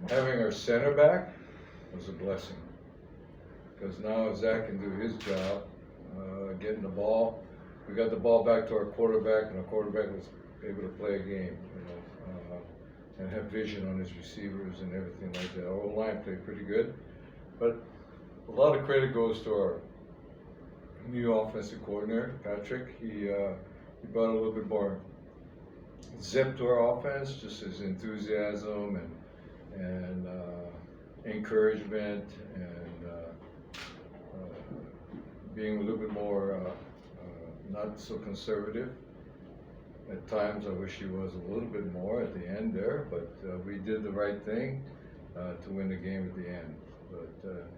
having our center back was a blessing because now Zach can do his job, getting the ball. We got the ball back to our quarterback, and our quarterback was able to play a game, and have vision on his receivers and everything like that. Our line played pretty good, but a lot of credit goes to our new offensive coordinator, Patrick. He brought a little bit more zip to our offense, just his enthusiasm and encouragement and being a little bit more not so conservative. At times, I wish he was a little bit more at the end there, but we did the right thing to win the game at the end. But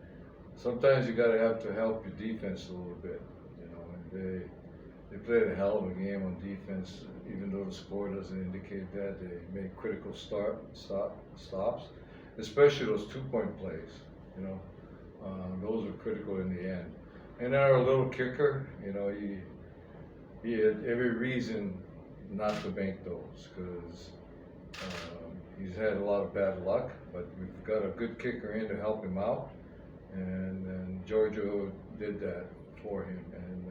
sometimes you got to have to help your defense a little bit, and they played a hell of a game on defense, even though the score doesn't indicate that. They made critical stops, especially those 2-point plays. Those were critical in the end. And our little kicker, he had every reason not to make those because he's had a lot of bad luck. But we've got a good kicker in to help him out, and Giorgio did that for him. And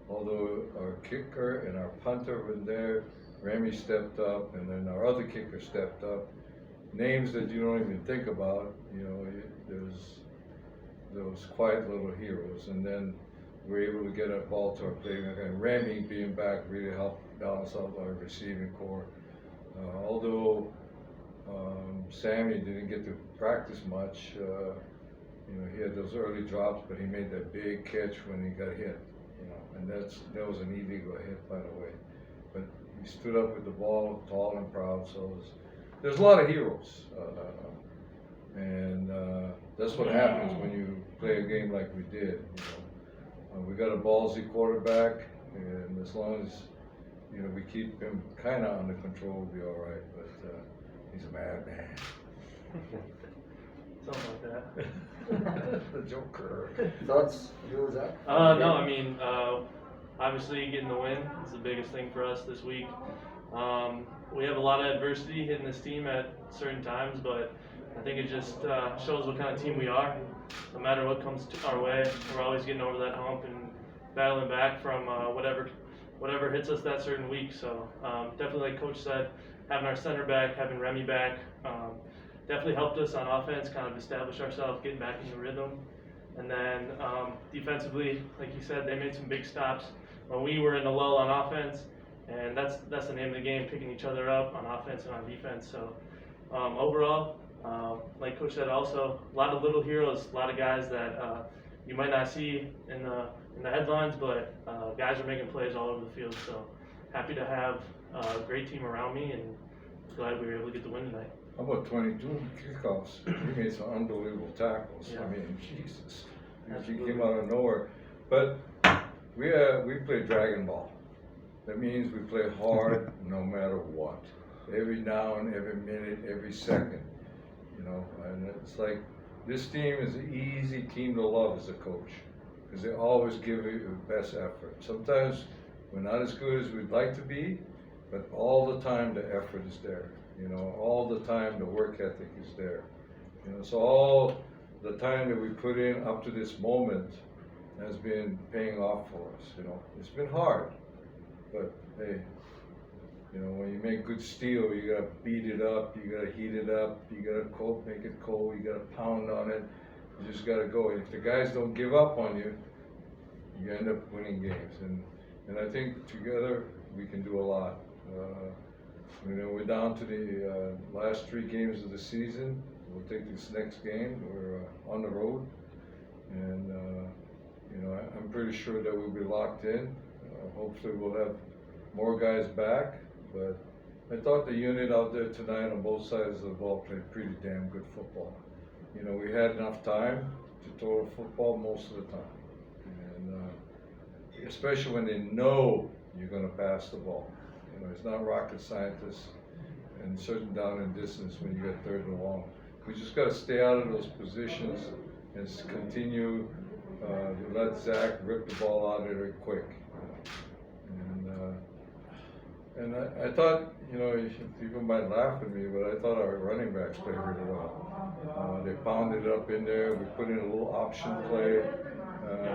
although our kicker and our punter were there, Remy stepped up, and then our other kicker stepped up. Names that you don't even think about, there's those quiet little heroes, and then we're able to get a ball to our playmaker. And Remy being back really helped balance out our receiving core. Although Sammy didn't get to practice much, he had those early drops, but he made that big catch when he got hit. And that was an illegal hit, by the way. But he stood up with the ball, tall and proud. So there's a lot of heroes, and that's what happens when you play a game like we did. We got a ballsy quarterback, and as long as we keep him kind of under control, we'll be all right. But he's a madman. Something like that. The Joker. Thoughts, you, Zach? No, I mean, obviously getting the win is the biggest thing for us this week. We have a lot of adversity hitting this team at certain times, but I think it just shows what kind of team we are. No matter what comes our way, we're always getting over that hump and battling back from whatever hits us that certain week. So definitely, like Coach said, having our center back, having Remy back, definitely helped us on offense, kind of establish ourselves, getting back in the rhythm. And then defensively, like you said, they made some big stops when we were in a lull on offense, and that's the name of the game, picking each other up on offense and on defense. So overall, like Coach said, also a lot of little heroes, a lot of guys that you might not see in the headlines, but guys are making plays all over the field. So happy to have a great team around me, and glad we were able to get the win tonight. How about 22 kickoffs? We made some unbelievable tackles. Yeah. I mean, Jesus, he came out of nowhere. But we play Dragon Ball. That means we play hard no matter what. Every down, every minute, every second. And it's like this team is an easy team to love as a coach because they always give you your best effort. Sometimes we're not as good as we'd like to be, but all the time the effort is there. All the time the work ethic is there. So all the time that we put in up to this moment has been paying off for us. It's been hard, but hey, when you make good steel, you gotta beat it up, you gotta heat it up, you gotta make it cold, you gotta pound on it. You just gotta go. And if the guys don't give up on you, you end up winning games. And I think together we can do a lot. We're down to the last 3 games of the season. We'll take this next game. We're on the road, and I'm pretty sure that we'll be locked in. Hopefully, we'll have more guys back. But I thought the unit out there tonight on both sides of the ball played pretty damn good football. We had enough time to throw the football most of the time, and especially when they know you're going to pass the ball. It's not rocket scientists and certain down and distance when you get 3rd and long. We just got to stay out of those positions and continue to let Zach rip the ball out of there quick. And And I thought, people might laugh at me, but I thought our running backs played really well. They pounded it up in there. We put in a little option play.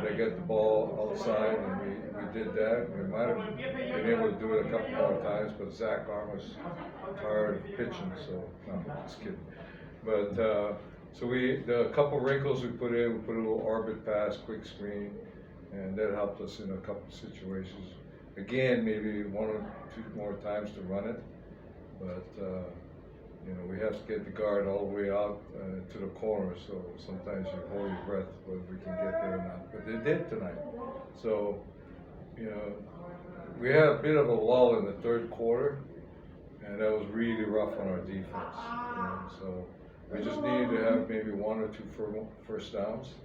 They got the ball outside, and we did that. We might have been able to do it a couple more times, but Zach Arm was tired of pitching, so no, just kidding. But so a couple wrinkles we put in. We put a little orbit pass, quick screen, and that helped us in a couple situations. Again, maybe one or two more times to run it, but we have to get the guard all the way out to the corner, so sometimes you hold your breath whether we can get there or not. But they did tonight. So, we had a bit of a lull in the third quarter, and that was really rough on our defense. So we just needed to have maybe one or two first downs,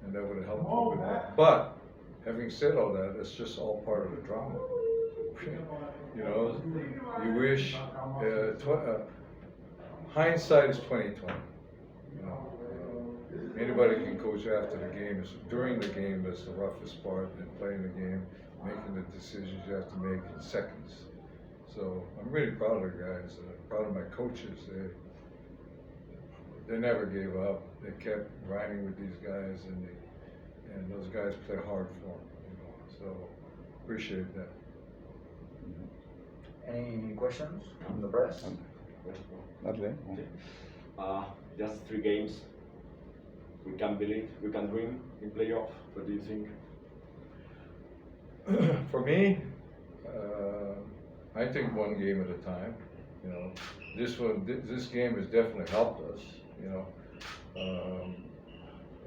and that would have helped a little bit more. But having said all that, it's just all part of the drama. You wish hindsight is 20/20. Anybody can coach after the game. It's during the game that's the roughest part, and playing the game, making the decisions you have to make in seconds. So I'm really proud of the guys. Proud of my coaches. They never gave up. They kept grinding with these guys, and those guys play hard for them. So appreciate that. Any questions from the press? Okay. Just 3 games. We can believe, we can dream in playoff. What do you think? For me, I think one game at a time. This game has definitely helped us.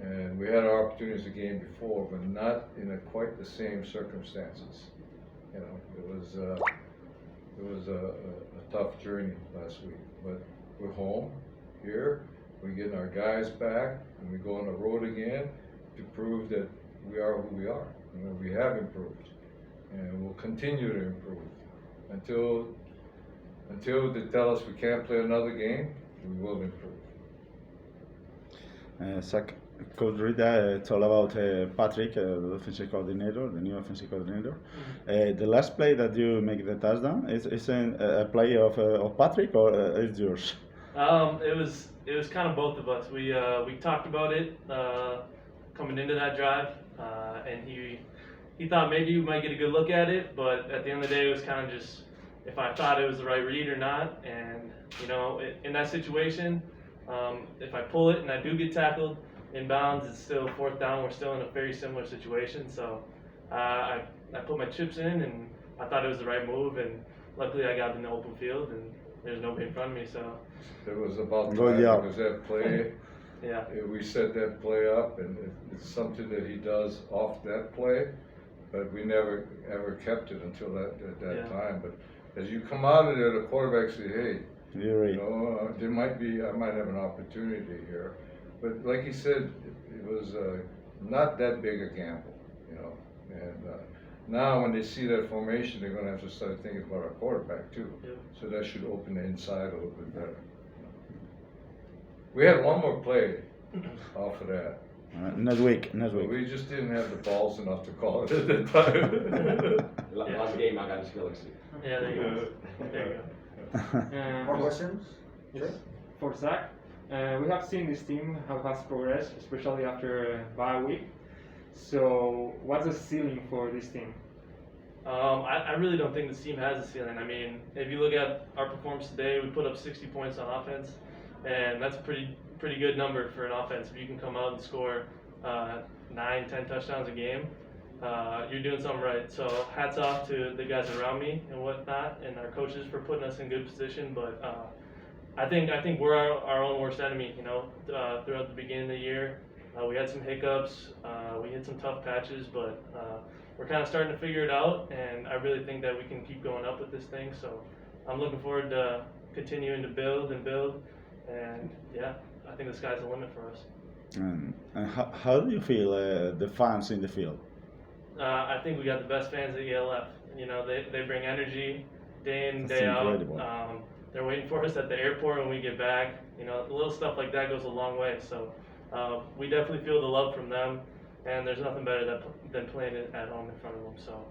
And we had our opportunities the game before, but not in quite the same circumstances. It was a tough journey last week, but we're home here. We're getting our guys back, and we go on the road again to prove that we are who we are. We have improved, and we'll continue to improve until they tell us we can't play another game. We will improve. Zach, Coach Rita, it's all about Patrick, the offensive coordinator, the new offensive coordinator. The last play that you make the touchdown is a play of Patrick, or is yours? It was kind of both of us. We talked about it coming into that drive, and he thought maybe we might get a good look at it, but at the end of the day, it was kind of just if I thought it was the right read or not. And in that situation, if I pull it and I do get tackled in bounds, it's still 4th down. We're still in a very similar situation. So I put my chips in, and I thought it was the right move. And luckily, I got in the open field, and there's nobody in front of me. So it was about time because that play. Yeah. We set that play up, and it's something that he does off that play, but we never ever kept it until that time. But as you come out of there, the quarterback says, "Hey, there might be, I might have an opportunity here." But like he said, it was not that big a gamble, And now when they see that formation, they're going to have to start thinking about our quarterback too. Yeah. So that should open the inside a little bit better. We had one more play off of that. Next week. We just didn't have the balls enough to call it at that time. Last game against Galaxy. Yeah, there you go. There you go. More questions? Yes. For Zach, we have seen this team how has progressed, especially after a bye week. So, what's the ceiling for this team? I really don't think this team has a ceiling. I mean, if you look at our performance today, we put up 60 points on offense, and that's a pretty good number for an offense. If you can come out and score 9-10 touchdowns a game, you're doing something right. So hats off to the guys around me and whatnot, and our coaches for putting us in good position. But I think we're our own worst enemy. Throughout the beginning of the year, we had some hiccups, we hit some tough patches, but we're kind of starting to figure it out, and I really think that we can keep going up with this thing. So I'm looking forward to continuing to build, and yeah, I think the sky's the limit for us. And how do you feel the fans in the field? I think we got the best fans at ELF. They bring energy day in, That's day incredible. out. They're waiting for us at the airport when we get back. Little stuff like that goes a long way. So we definitely feel the love from them, and there's nothing better than playing it at home in front of them. So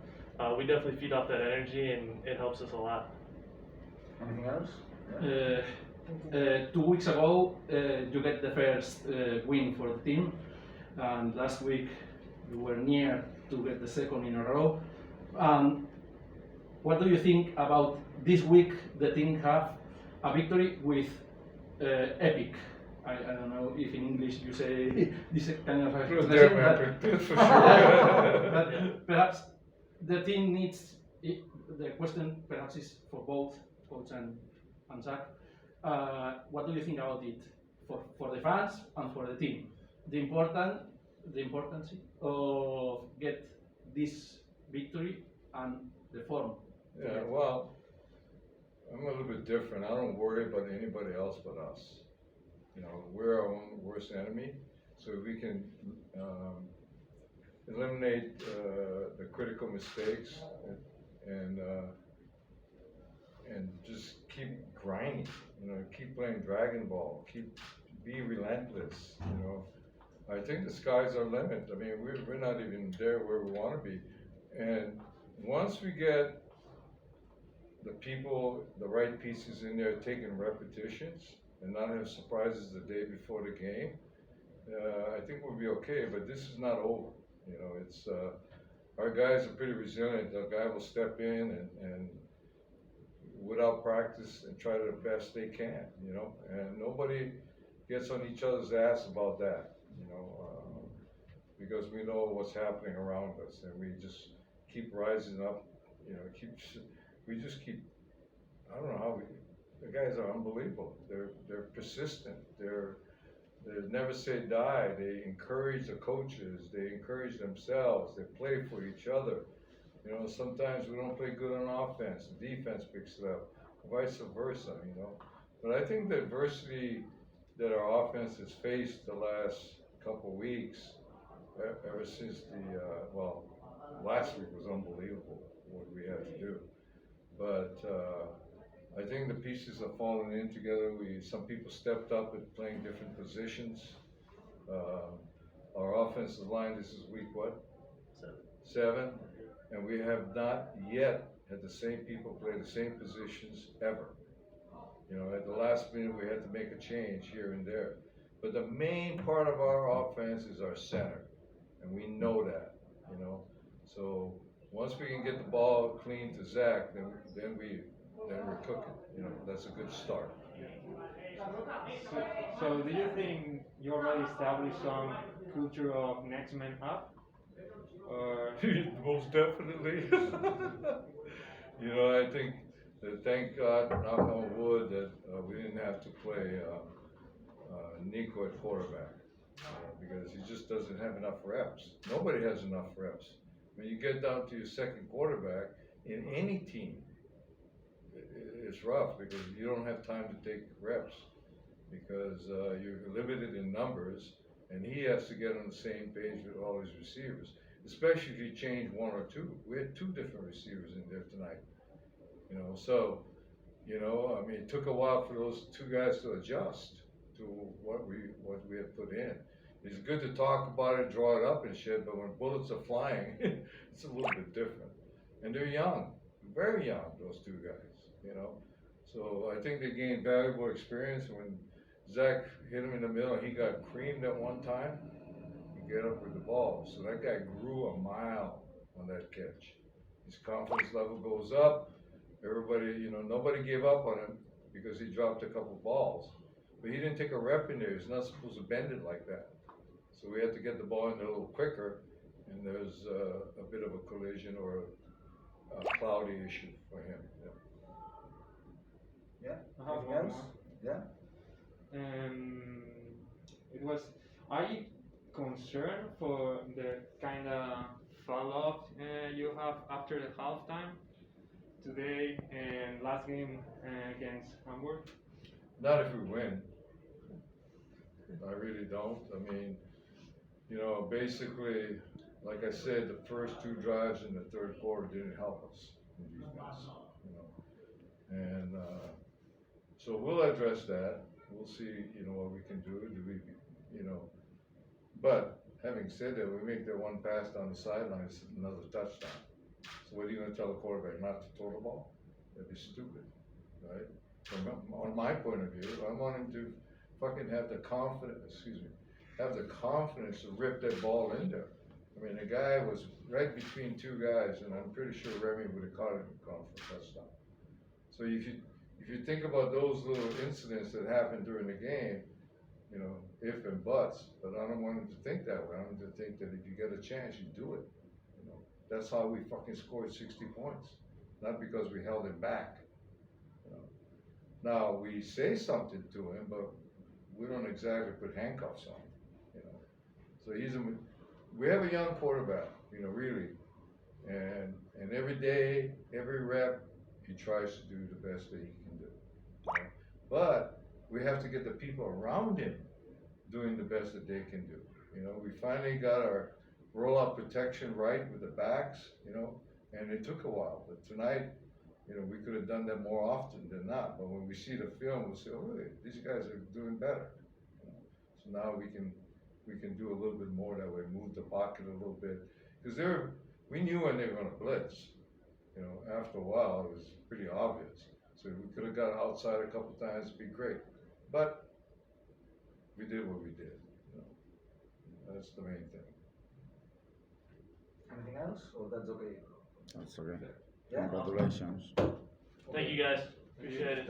we definitely feed off that energy, and it helps us a lot. Anything else? Uh, 2 weeks ago, you get the first win for the team, and last week you were near to get the second in a row. What do you think about this week? The team have a victory with epic. I don't know if in English you say this kind of expression, That's for but sure. perhaps the team needs. The question perhaps is for both coach and Zach. What do you think about it for the fans and for the team? The importance of get this victory and the form. Yeah, well, I'm a little bit different. I don't worry about anybody else but us. You know, we're our own worst enemy, so if we can eliminate the critical mistakes and just keep grinding. You know, keep playing Dragon Ball. Be relentless. You know, I think the sky's our limit. I mean, we're not even there where we want to be, and once we get the people, the right pieces in there taking repetitions and not have surprises the day before the game, I think we'll be okay. But this is not over. You know, it's our guys are pretty resilient. The guy will step in and without practice and try the best they can. You know, and nobody gets on each other's ass about that. You know, because we know what's happening around us, and we just keep rising up. You know, we just keep. I don't know how the guys are unbelievable. They're persistent. They never say die. They encourage the coaches. They encourage themselves. They play for each other. You know, sometimes we don't play good on offense. The defense picks it up, vice versa. You know, but I think the adversity that our offense has faced the last couple weeks, ever since last week was unbelievable what we had to do. But I think the pieces have fallen in together. Some people stepped up at playing different positions. Our offensive line, this is week what? 7. And we have not yet had the same people play the same positions ever. You know, at the last minute we had to make a change here and there. But the main part of our offense is our center, and we know that. You know, so once we can get the ball clean to Zach, then we're cooking. You know, that's a good start. So do you think you already established some culture of next man up? Or Most definitely. You know, I think that thank God, knock on wood, that we didn't have to play Nico at quarterback because he just doesn't have enough reps. Nobody has enough reps. When you get down to your second quarterback in any team, it's rough because you don't have time to take reps because you're limited in numbers, and he has to get on the same page with all his receivers, especially if you change one or two. We had 2 different receivers in there tonight, you know, so, you know, I mean, it took a while for those 2 guys to adjust to what we had put in. It's good to talk about it, draw it up and shit, but when bullets are flying, it's a little bit different. And they're young, very young, those 2 guys, you know. So I think they gained valuable experience. When Zach hit him in the middle, he got creamed at one time. He get up with the ball. So that guy grew a mile on that catch. His confidence level goes up. Everybody, you know, nobody gave up on him because he dropped a couple balls. But he didn't take a rep in there. He's not supposed to bend it like that. So we had to get the ball in there a little quicker, and there's a bit of a collision or a cloudy issue for him. Yeah. I have Anything one else? more. Yeah. It was. Are you concerned for the kind of fall off you have after the halftime today and last game against Hamburg? Not if we win. I really don't. I mean, you know, basically, like I said, the first 2 drives in the third quarter didn't help us in defense, you know. And so we'll address that. We'll see, you know, what we can do. You know, but having said that, we make that one pass down the sideline, it's another touchdown. So what are you going to tell the quarterback, not to throw the ball? That'd be stupid. right? On my point of view, I want him to fucking have the confidence, have the confidence to rip that ball in there. I mean, the guy was right between two guys, and I'm pretty sure Remy would have caught him and gone for a touchdown. So if you think about those little incidents that happen during the game, you know, if and buts, but I don't want him to think that way. I want him to think that if you get a chance, you do it. You know, that's how we fucking scored 60 points, not because we held him back. You know, now we say something to him, but we don't exactly put handcuffs on him. You know, so we have a young quarterback. You know, really, and every day, every rep, he tries to do the best that he can do. You know? But we have to get the people around him doing the best that they can do. You know, we finally got our rollout protection right with the backs, you know, and it took a while. But tonight, you know, we could have done that more often than not. But when we see the film, we'll say, oh, really, these guys are doing better. You know? So now we can do a little bit more that way, move the pocket a little bit. Because we knew when they were going to blitz. You know, after a while, it was pretty obvious. So we could have got outside a couple times, it'd be great. But we did what we did. You know, that's the main thing. Anything else, or that's okay? That's okay. Yeah. Congratulations. Thank you guys. Appreciate it.